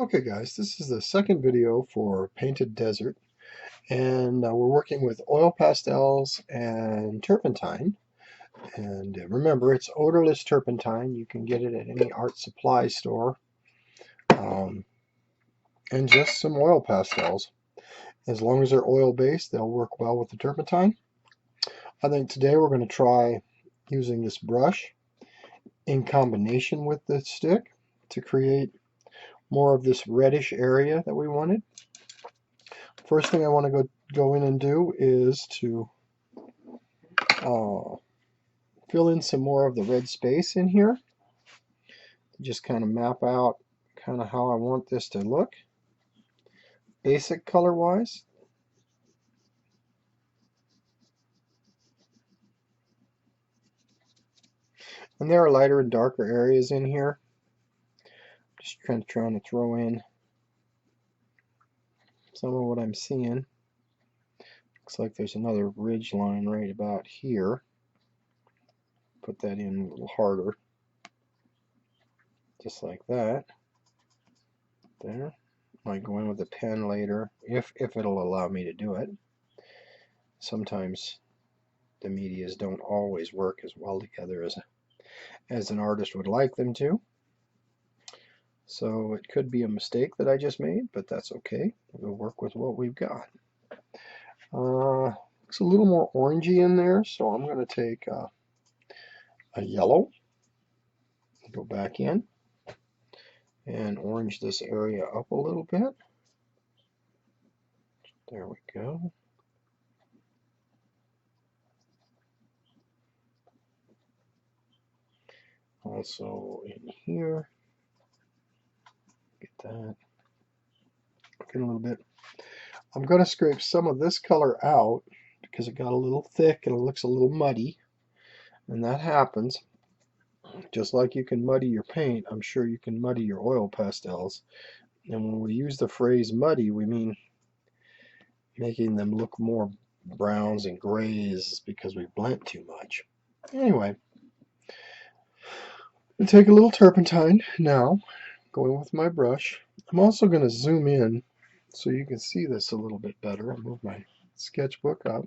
Okay guys, this is the second video for Painted Desert, and we're working with oil pastels and turpentine. And remember, it's odorless turpentine. You can get it at any art supply store. Um, and just some oil pastels. As long as they're oil based, they'll work well with the turpentine. I think today we're going to try using this brush in combination with the stick to create more of this reddish area that we wanted. First thing I want to go in and do is to fill in some more of the red space in here. Just kind of map out kind of how I want this to look, basic color wise. And there are lighter and darker areas in here. Just kind of trying to throw in some of what I'm seeing. Looks like there's another ridge line right about here. Put that in a little harder. Just like that. There. Might go in with a pen later, if it'll allow me to do it. Sometimes the medias don't always work as well together as an artist would like them to. So it could be a mistake that I just made, but that's okay. We'll work with what we've got. Looks a little more orangey in there, so I'm going to take a yellow, go back in, and orange this area up a little bit. There we go. Also in here, get that. Get a little bit. I'm going to scrape some of this color out because it got a little thick and it looks a little muddy, and that happens. Just like you can muddy your paint, I'm sure you can muddy your oil pastels. And when we use the phrase muddy, we mean making them look more browns and grays because we blend too much. Anyway, I'll take a little turpentine now, going with my brush. I'm also going to zoom in so you can see this a little bit better. I'll move my sketchbook up,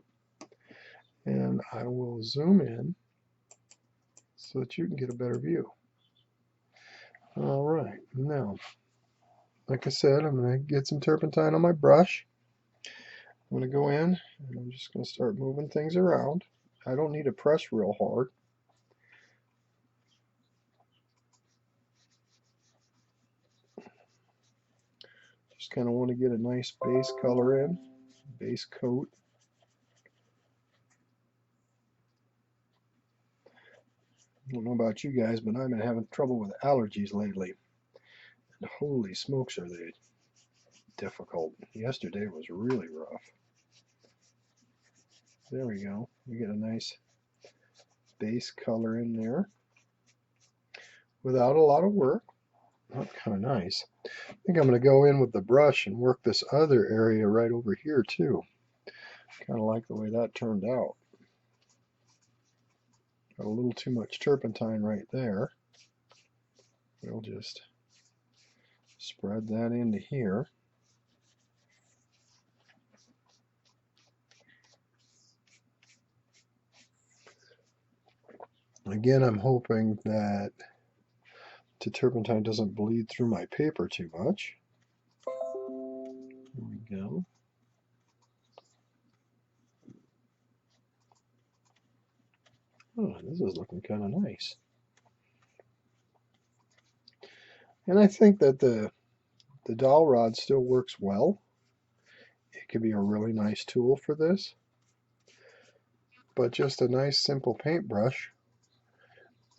and I will zoom in so that you can get a better view. All right, now, like I said, I'm going to get some turpentine on my brush. I'm going to go in and I'm just going to start moving things around. I don't need to press real hard. Just kind of want to get a nice base color in, base coat. I don't know about you guys, but I've been having trouble with allergies lately. And holy smokes, are they difficult. Yesterday was really rough. There we go. We get a nice base color in there without a lot of work. That's kind of nice. I think I'm going to go in with the brush and work this other area right over here too. Kind of like the way that turned out. Got a little too much turpentine right there. We'll just spread that into here. Again, I'm hoping that the turpentine doesn't bleed through my paper too much. There we go. Oh, this is looking kind of nice. And I think that the dowel rod still works well. It could be a really nice tool for this. But just a nice simple paintbrush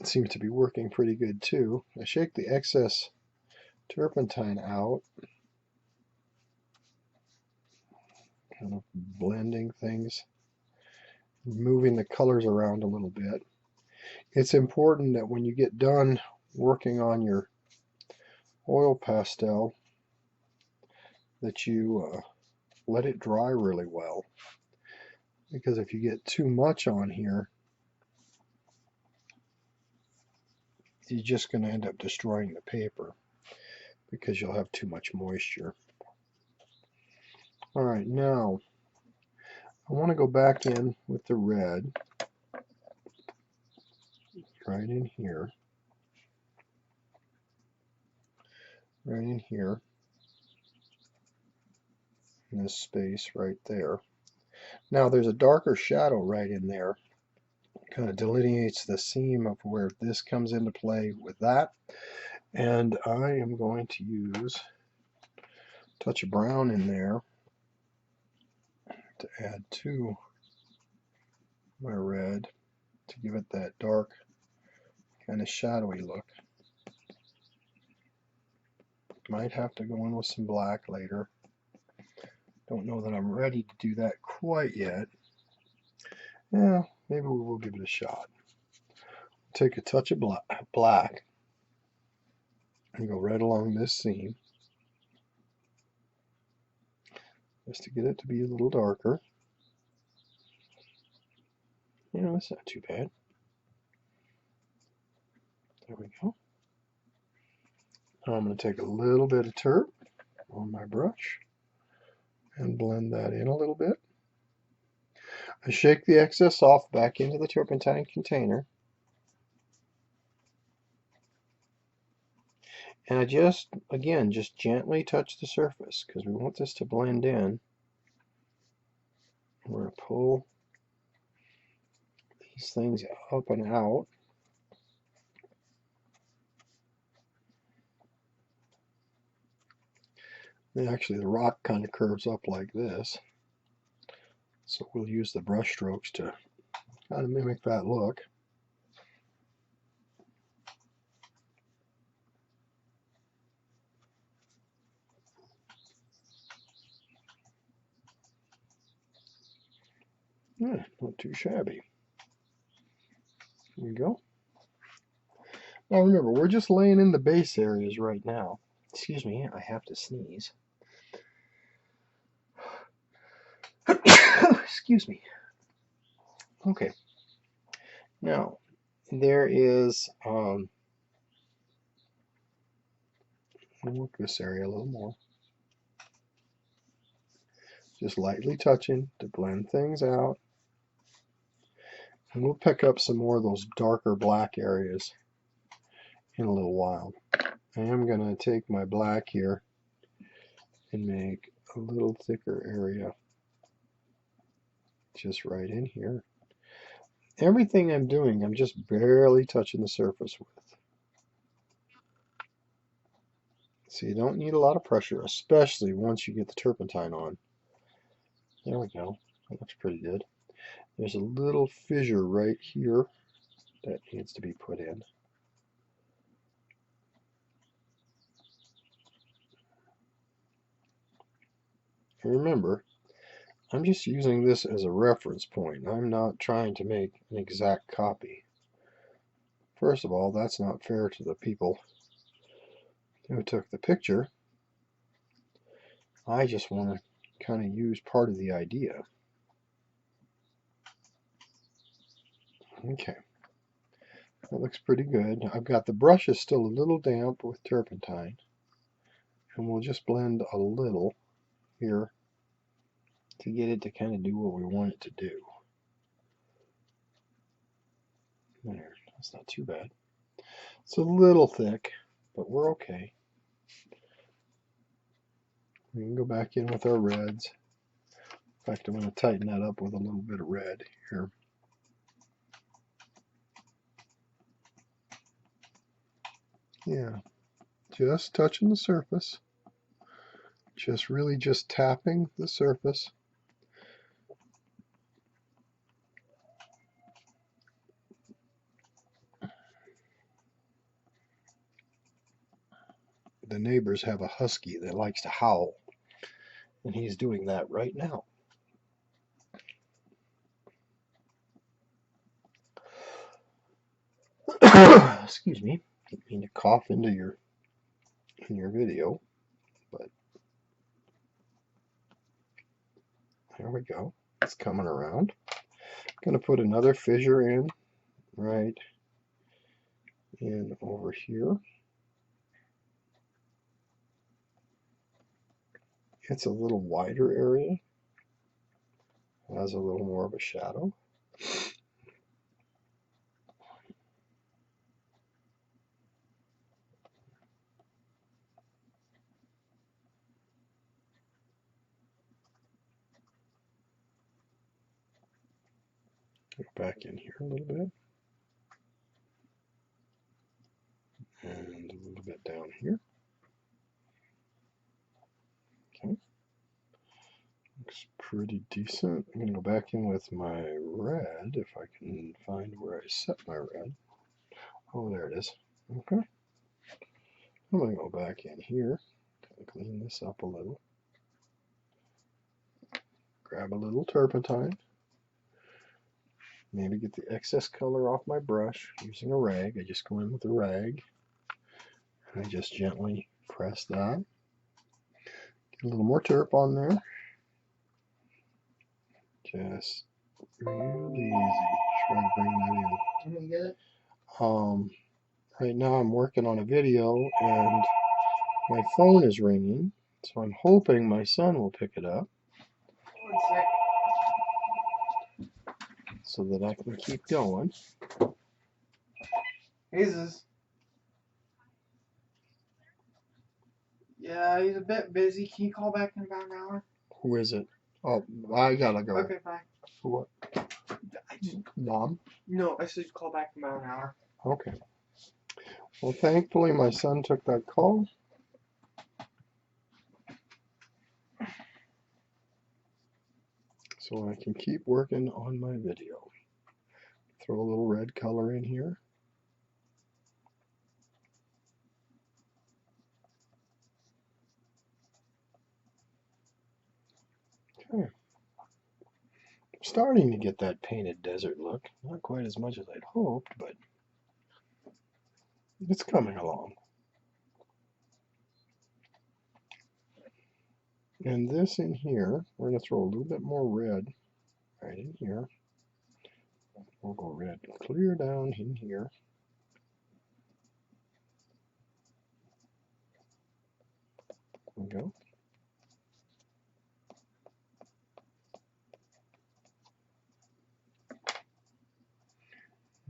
seems to be working pretty good too. I shake the excess turpentine out, kind of blending things, moving the colors around a little bit. It's important that when you get done working on your oil pastel that you let it dry really well, because if you get too much on here, you're just going to end up destroying the paper. because you'll have too much moisture. All right, now I want to go back in with the red right in here, in this space right there. Now there's a darker shadow right in there, kind of delineates the seam of where this comes into play with that. And I am going to use a touch of brown in there to add to my red to give it that dark kind of shadowy look. Might have to go in with some black later. Don't know that I'm ready to do that quite yet. Yeah, maybe we will give it a shot. Take a touch of black and go right along this seam just to get it to be a little darker. You know, it's not too bad. There we go. Now I'm going to take a little bit of turp on my brush and blend that in a little bit. I shake the excess off back into the turpentine container. And I just gently touch the surface because we want this to blend in. We're going to pull these things up and out. And actually, the rock kind of curves up like this. So we'll use the brush strokes to kind of mimic that look. Yeah, not too shabby. There we go. Now remember, we're just laying in the base areas right now. Excuse me, I have to sneeze. Excuse me. Okay. Now, there is, we'll work this area a little more. Just lightly touching to blend things out. And we'll pick up some more of those darker black areas in a little while. I am going to take my black here and make a little thicker area just right in here. Everything I'm doing, I'm just barely touching the surface with. So you don't need a lot of pressure, especially once you get the turpentine on. There we go. That looks pretty good. There's a little fissure right here that needs to be put in. And remember, I'm just using this as a reference point. I'm not trying to make an exact copy. First of all, that's not fair to the people who took the picture. I just want to kind of use part of the idea. Okay, that looks pretty good. I've got the brushes still a little damp with turpentine, and we'll just blend a little here to get it to kind of do what we want it to do. There, that's not too bad. It's a little thick, but we're okay. We can go back in with our reds. In fact, I'm going to tighten that up with a little bit of red here. Yeah, just touching the surface. Just really just tapping the surface. The neighbors have a husky that likes to howl, and he's doing that right now. Excuse me, didn't mean to cough into your video, but there we go. It's coming around. Going to put another fissure in right in over here. it's a little wider area. It has a little more of a shadow. Go back in here a little bit. And a little bit down here. Okay. Looks pretty decent. I'm going to go back in with my red, if I can find where I set my red. Oh, there it is. Okay. I'm going to go back in here, clean this up a little. Grab a little turpentine. Maybe get the excess color off my brush using a rag. I just go in with a rag. And I just gently press that. Get a little more turp on there. Just really easy. Try to bring that in. Can you get it? Right now I'm working on a video and my phone is ringing, so I'm hoping my son will pick it up 1 sec. so that I can keep going. Jesus. Yeah, he's a bit busy. Can you call back in about an hour? Who is it? Oh, I gotta go. Okay, bye. For what? I just, Mom? no, I said call back in about an hour. Okay. Well, thankfully my son took that call. So I can keep working on my video. Throw a little red color in here. Okay. Starting to get that painted desert look. Not quite as much as I'd hoped, but it's coming along. And this in here, we're going to throw a little bit more red right in here. We'll go red clear down in here. There we go.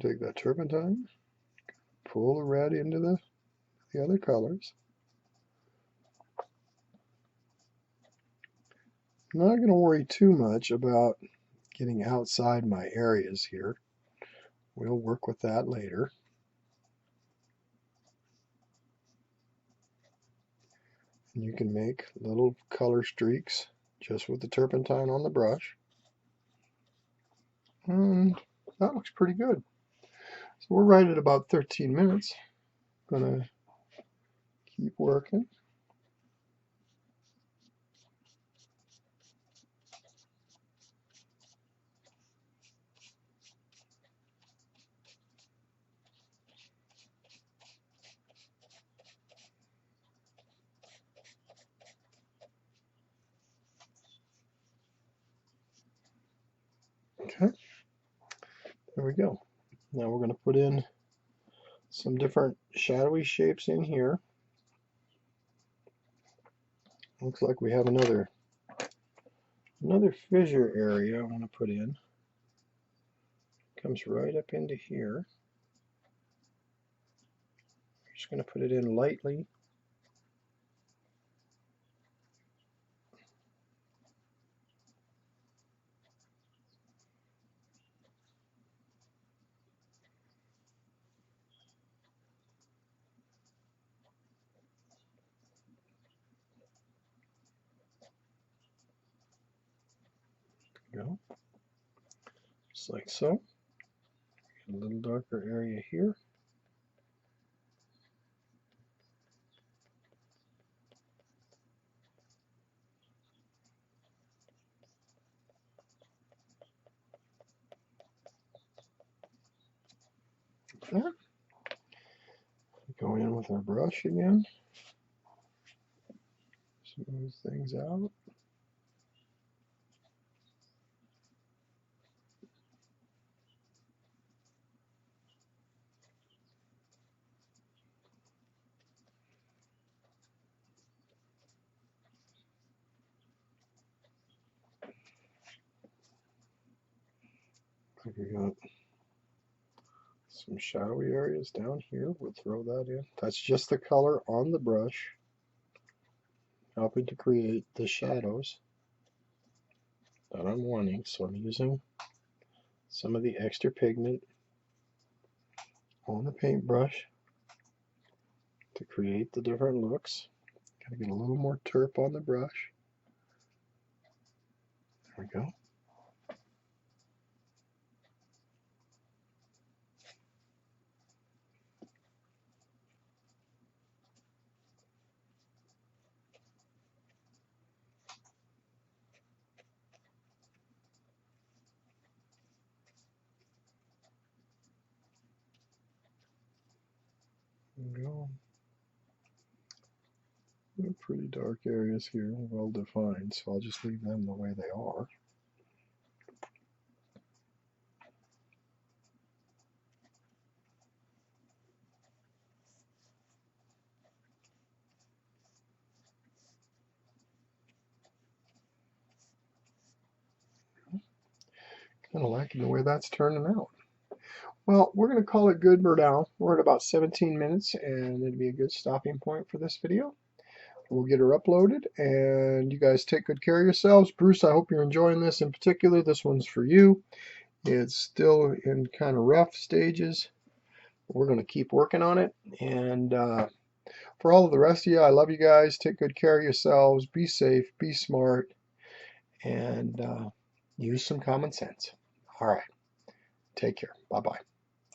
Take that turpentine, pull the red into the other colors. I'm not going to worry too much about getting outside my areas here. We'll work with that later. And you can make little color streaks just with the turpentine on the brush. And that looks pretty good. So we're right at about 13 minutes. Gonna keep working. Okay, there we go. Now we're going to put in some different shadowy shapes in here. Looks like we have another fissure area I want to put in. Comes right up into here. Just going to put it in lightly. Go. Just like so. A little darker area here. There. Go in with our brush again. Smooth things out. We got some shadowy areas down here. We'll throw that in. That's just the color on the brush, helping to create the shadows that I'm wanting. So I'm using some of the extra pigment on the paintbrush to create the different looks. Gotta get a little more terp on the brush. There we go. There we go. They're pretty dark areas here, well defined, so I'll just leave them the way they are. Kind of liking the way that's turning out. Well, we're going to call it good for now. We're at about 17 minutes, and it'd be a good stopping point for this video. We'll get her uploaded, and you guys take good care of yourselves. Bruce, I hope you're enjoying this. In particular, this one's for you. It's still in kind of rough stages. We're going to keep working on it. And for all of the rest of you, I love you guys. Take good care of yourselves. Be safe, be smart, and use some common sense. All right. Take care. Bye-bye.